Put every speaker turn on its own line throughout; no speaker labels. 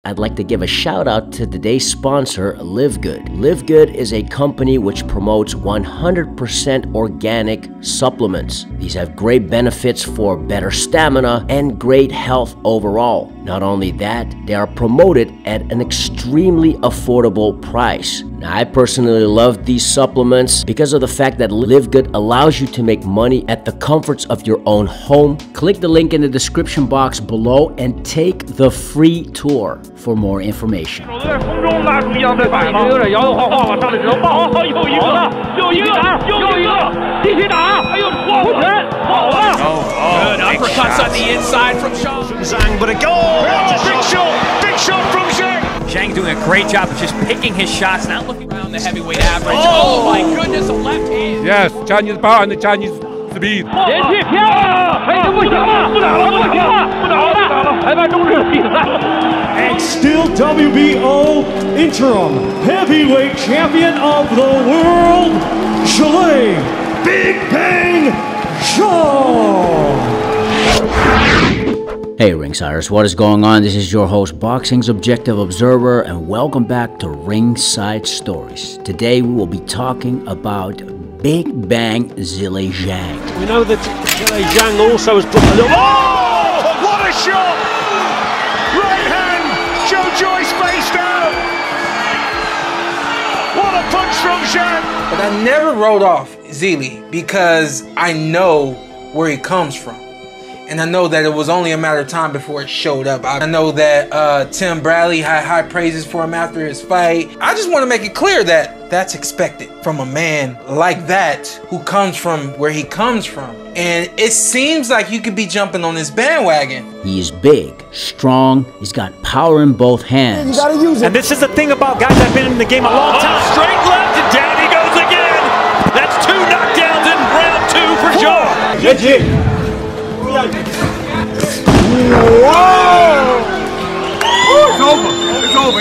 I'd like to give a shout out to today's sponsor, Live Good. Live Good is a company which promotes 100% organic supplements. These have great benefits for better stamina and great health overall. Not only that, they are promoted at an extremely affordable price. Now, I personally love these supplements because of the fact that Live Good allows you to make money at the comforts of your own home. Click the link in the description box below and take the free tour for more information.
Good uppercuts on the inside from Zhang, but a goal! Big shot from Zhang! Zhang doing a great job of just picking his shots, not looking around the heavyweight average. Oh my goodness, a left hand!
Yes, Chinese power and Chinese speed.
And still WBO interim heavyweight champion of the world, Zhilei Big Bang Zhang.
Hey Ringsiders, what is going on? This is your host, Boxing's Objective Observer, and welcome back to Ringside Stories. Today we will be talking about Big Bang Zhilei Zhang.
We know that Zhilei Zhang also has put a little...
Oh! What a shot! Right hand! Joe Joyce face down! What a punch from Zhang!
But I never wrote off Zhilei because I know where he comes from. And I know that it was only a matter of time before it showed up. I know that Tim Bradley had high praises for him after his fight. I just want to make it clear that that's expected from a man like that who comes from where he comes from. And it seems like you could be jumping on this bandwagon.
He is big, strong, he's got power in both hands.
You gotta use it. And this is the thing about guys that have been in the game a long time.
Straight left and down he goes again! That's 2 knockdowns in round 2 for Zhang.
Whoa!
It's over.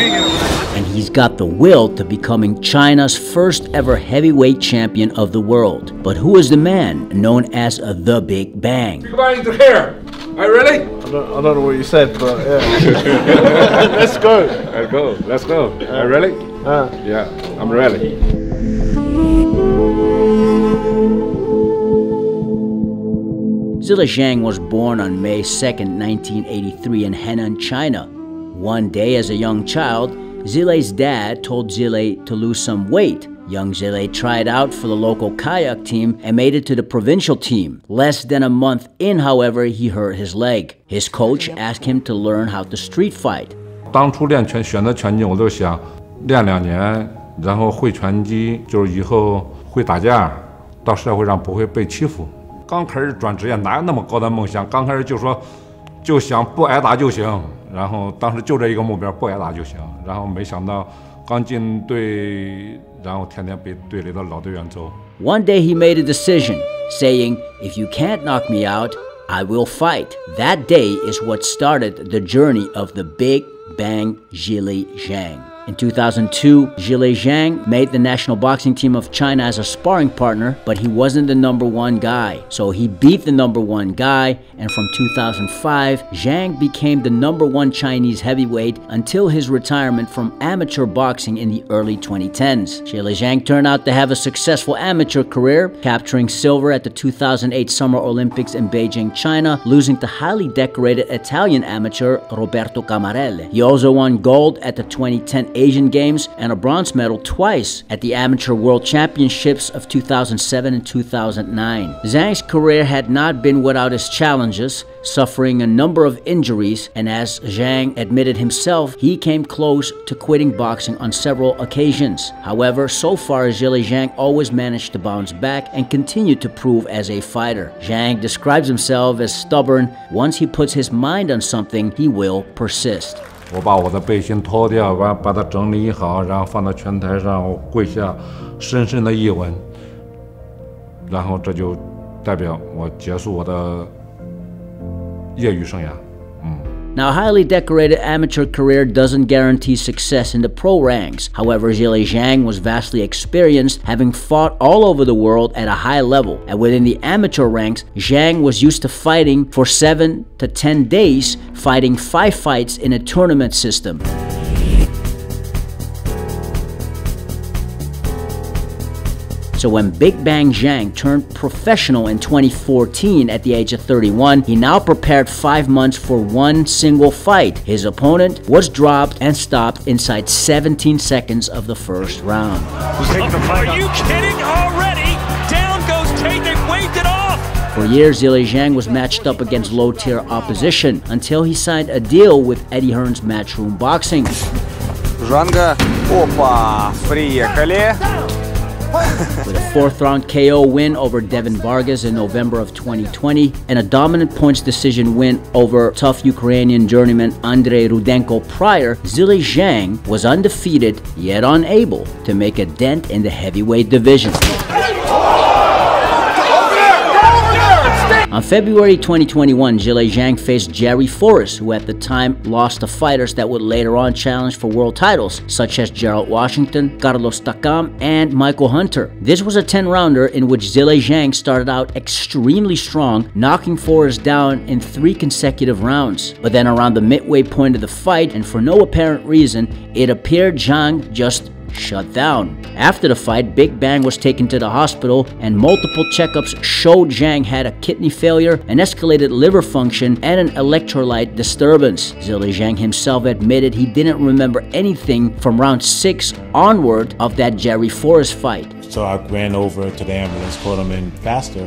And he's got the will to becoming China's first ever heavyweight champion of the world. But who is the man known as the Big Bang?
Come on into here. Are you ready?
I don't know what you said, but yeah. Let's go.
Let's go. Are you ready? Yeah, I'm ready.
Zhilei Zhang was born on May 2nd, 1983 in Henan, China. One day as a young child, Zhilei's dad told Zhilei to lose some weight. Young Zhilei tried out for the local kayak team and made it to the provincial team. Less than a month in, however, he hurt his leg. His coach asked him to learn how to street fight.
当初选择拳击，我就想练2年，然后会拳击，就是以后会打架，到社会上不会被欺负。刚开始转职业哪有那么高的梦想？刚开始就想不挨打就行，然后当时就这一个目标，不挨打就行。然后没想到刚进队，然后天天被队里的老队员揍。
One day he made a decision, saying, "If you can't knock me out, I will fight." That day is what started the journey of the Big Bang Zhilei Zhang. In 2002, Zhilei Zhang made the national boxing team of China as a sparring partner, but he wasn't the #1 guy. So he beat the #1 guy, and from 2005, Zhang became the #1 Chinese heavyweight until his retirement from amateur boxing in the early 2010s. Zhilei Zhang turned out to have a successful amateur career, capturing silver at the 2008 Summer Olympics in Beijing, China, losing to highly decorated Italian amateur Roberto Camarelle. He also won gold at the 2010 Asian Games and a bronze medal twice at the Amateur World Championships of 2007 and 2009. Zhang's career had not been without its challenges, suffering a number of injuries, and as Zhang admitted himself, he came close to quitting boxing on several occasions. However, so far Zhilei Zhang always managed to bounce back and continue to prove as a fighter. Zhang describes himself as stubborn. Once he puts his mind on something, he will persist.
我把我的背心脱掉，把它整理好，然后放到拳台上，我跪下，深深的一吻，然后这就代表我结束我的业余生涯。
Now, a highly decorated amateur career doesn't guarantee success in the pro ranks. However, Zhilei Zhang was vastly experienced, having fought all over the world at a high level. And within the amateur ranks, Zhang was used to fighting for 7 to 10 days, fighting 5 fights in a tournament system. So when Big Bang Zhang turned professional in 2014 at the age of 31, he now prepared 5 months for one single fight. His opponent was dropped and stopped inside 17 seconds of the first round.
Are you kidding already? Down goes Tate, they've waved it off!
For years, Zhilei Zhang was matched up against low-tier opposition until he signed a deal with Eddie Hearn's Matchroom Boxing.
Жанга. Опа. Приехали.
With a 4th round KO win over Devin Vargas in November of 2020 and a dominant points decision win over tough Ukrainian journeyman Andrei Rudenko prior, Zhilei Zhang was undefeated yet unable to make a dent in the heavyweight division. On February 2021, Zhilei Zhang faced Jerry Forrest, who at the time lost to fighters that would later on challenge for world titles, such as Gerald Washington, Carlos Takam, and Michael Hunter. This was a 10-rounder in which Zhilei Zhang started out extremely strong, knocking Forrest down in 3 consecutive rounds. But then around the midway point of the fight, and for no apparent reason, it appeared Zhang just shut down. After the fight, Big Bang was taken to the hospital and multiple checkups showed Zhang had a kidney failure, an escalated liver function, and an electrolyte disturbance. Zhilei Zhang himself admitted he didn't remember anything from round 6 onward of that Jerry Forrest fight.
So I ran over to the ambulance, called him in faster,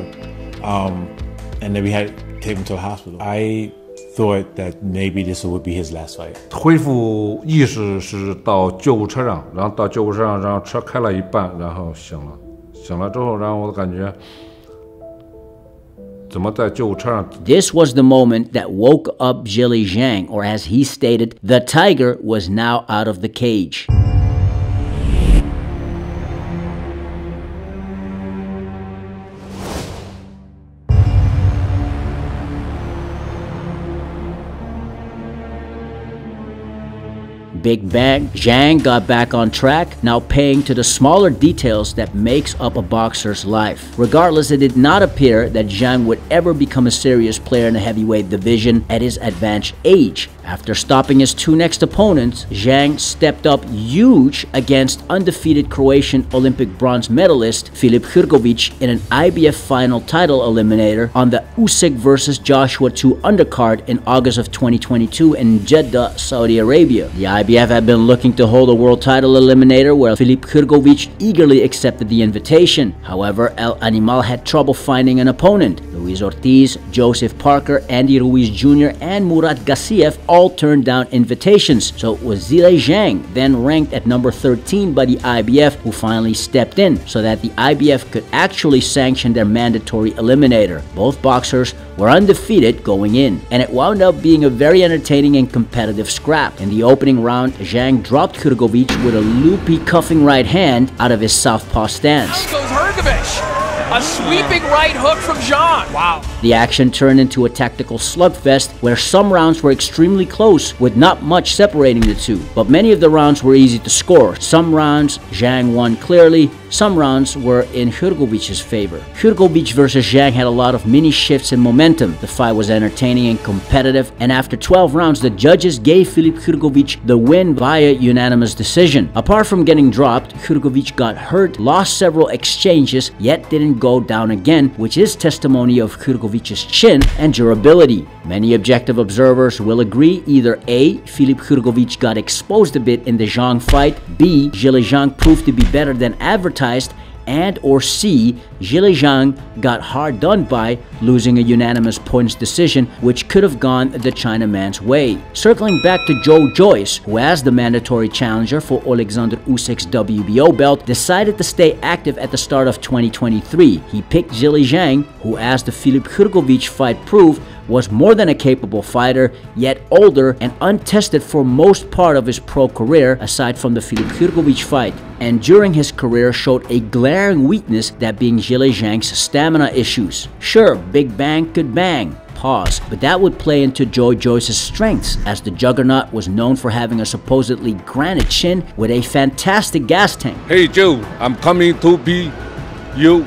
and then we had to take him to the hospital. I thought that maybe this would be his last fight.
恢复意识是到救护车上，然后到救护车上，然后车开了一半，然后醒了。醒了之后，然后我感觉怎么在救护车上
This was the moment that woke up Zhilei Zhang, or as he stated, the tiger was now out of the cage. Big Bang Zhang got back on track, now paying to the smaller details that makes up a boxer's life. Regardless, it did not appear that Zhang would ever become a serious player in the heavyweight division at his advanced age. After stopping his 2 next opponents, Zhang stepped up huge against undefeated Croatian Olympic bronze medalist Filip Hrgović in an IBF final title eliminator on the Usyk vs. Joshua 2 undercard in August of 2022 in Jeddah, Saudi Arabia. The IBF had been looking to hold a world title eliminator where Filip Hrgović eagerly accepted the invitation. However, El Animal had trouble finding an opponent. Luis Ortiz, Joseph Parker, Andy Ruiz Jr., and Murat Gassiev all turned down invitations, so it was Zhilei Zhang, then ranked at number 13 by the IBF, who finally stepped in so that the IBF could actually sanction their mandatory eliminator. Both boxers were undefeated going in, and it wound up being a very entertaining and competitive scrap. In the opening round, Zhang dropped Hrgović with a loopy cuffing right hand out of his southpaw stance.
Down goes Hrgović. A sweeping right hook from Zhang. Wow.
The action turned into a tactical slugfest where some rounds were extremely close with not much separating the two, but many of the rounds were easy to score. Some rounds Zhang won clearly, some rounds were in Hrgovic's favor. Hrgović versus Zhang had a lot of mini shifts in momentum. The fight was entertaining and competitive, and after 12 rounds, the judges gave Filip Hrgović the win via unanimous decision. Apart from getting dropped, Hrgović got hurt, lost several exchanges, yet didn't go down again, which is testimony of Hrgovic's chin and durability. Many objective observers will agree either A. Filip Hrgović got exposed a bit in the Zhang fight, B. Zhilei Zhang proved to be better than advertised, and or C. Zhilei Zhang got hard done by, losing a unanimous points decision which could have gone the Chinaman's way. Circling back to Joe Joyce, who as the mandatory challenger for Alexander Usyk's WBO belt decided to stay active at the start of 2023. He picked Zhilei Zhang, who as the Filip Hrgović fight proved, was more than a capable fighter, yet older and untested for most part of his pro career aside from the Filip Hrgović fight, and during his career showed a glaring weakness, that being Zhilei Zhang's stamina issues. Sure, Big Bang could bang, pause, but that would play into Joe Joyce's strengths, as the Juggernaut was known for having a supposedly granite chin with a fantastic gas tank.
Hey Joe, I'm coming to beat you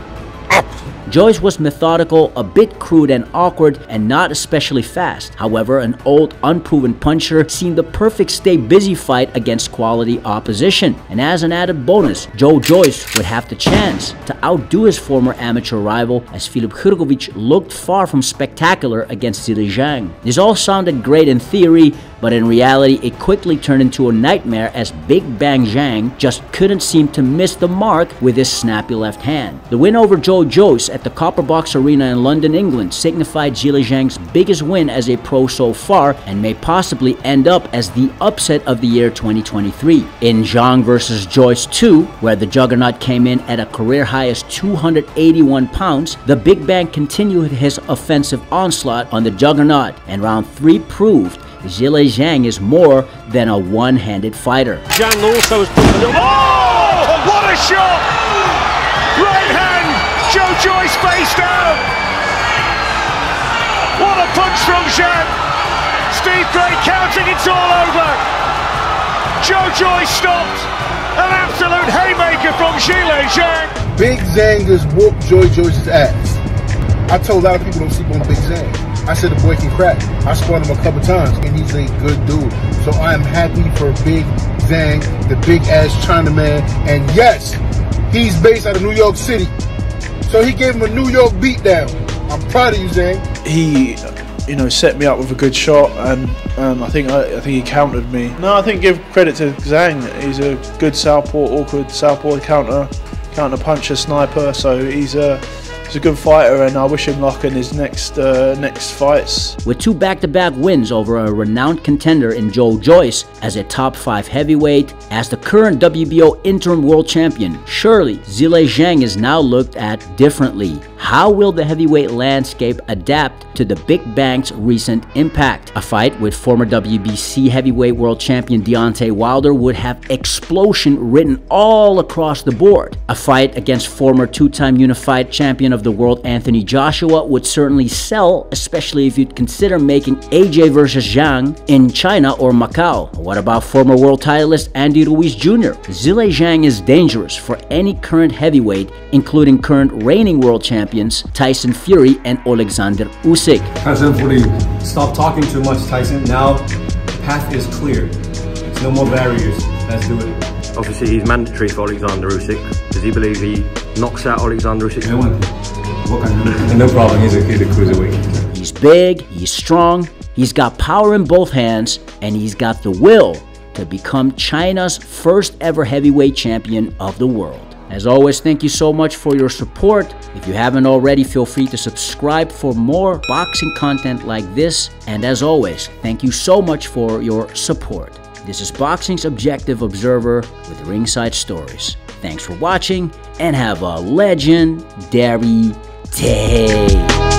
up.
Joyce was methodical, a bit crude and awkward, and not especially fast. However, an old, unproven puncher seemed the perfect stay-busy fight against quality opposition. And as an added bonus, Joe Joyce would have the chance to outdo his former amateur rival, as Filip Hrgović looked far from spectacular against Zhilei Zhang. This all sounded great in theory, but in reality it quickly turned into a nightmare, as Big Bang Zhang just couldn't seem to miss the mark with his snappy left hand. The win over Joe Joyce at the Copper Box Arena in London, England signified Zhilei Zhang's biggest win as a pro so far, and may possibly end up as the upset of the year 2023. In Zhang vs Joyce 2, where the Juggernaut came in at a career highest 281 pounds, the Big Bang continued his offensive onslaught on the Juggernaut, and round 3 proved Zhilei Zhang is more than a one-handed fighter.
Zhang also has put a little... Oh! What a shot! Right hand! Joe Joyce face down! What a punch from Zhang! Steve Gray counting, it's all over! Joe Joyce stopped! An absolute haymaker from Zhilei Zhang!
Big Zhang just whooped Joe Joyce's ass. I told a lot of people don't sleep on Big Zhang. I said the boy can crack. I sparred him a couple times, and he's a good dude. So I am happy for Big Zhang, the big-ass Chinaman. And yes, he's based out of New York City. So he gave him a New York beatdown. I'm proud of you, Zhang.
He, set me up with a good shot, and I think he countered me. No, I think give credit to Zhang. He's a good southpaw, awkward southpaw counter puncher, sniper. So he's a good fighter, and I wish him luck in his next fights.
With 2 back-to-back wins over a renowned contender in Joe Joyce as a top 5 heavyweight, as the current WBO interim world champion, surely Zhilei Zhang is now looked at differently. How will the heavyweight landscape adapt to the Big Bang's recent impact? A fight with former WBC heavyweight world champion Deontay Wilder would have explosion written all across the board. A fight against former 2-time unified champion of the world Anthony Joshua would certainly sell, especially if you'd consider making AJ vs Zhang in China or Macau. What about former world titleist Andy Ruiz Jr.? Zhilei Zhang is dangerous for any current heavyweight, including current reigning world champions Tyson Fury and Alexander Usyk.
Tyson Fury, stop talking too much, Tyson. Now the path is clear. There's no more barriers. Let's do it.
Obviously he's mandatory for Alexander Usyk. Does he believe he knocks out Alexander Usyk?
No problem, he's a cruiserweight.
He's big, he's strong, he's got power in both hands, and he's got the will to become China's first ever heavyweight champion of the world. As always, thank you so much for your support. If you haven't already, feel free to subscribe for more boxing content like this. And as always, thank you so much for your support. This is Boxing's Objective Observer with Ringside Stories. Thanks for watching, and have a legendary day.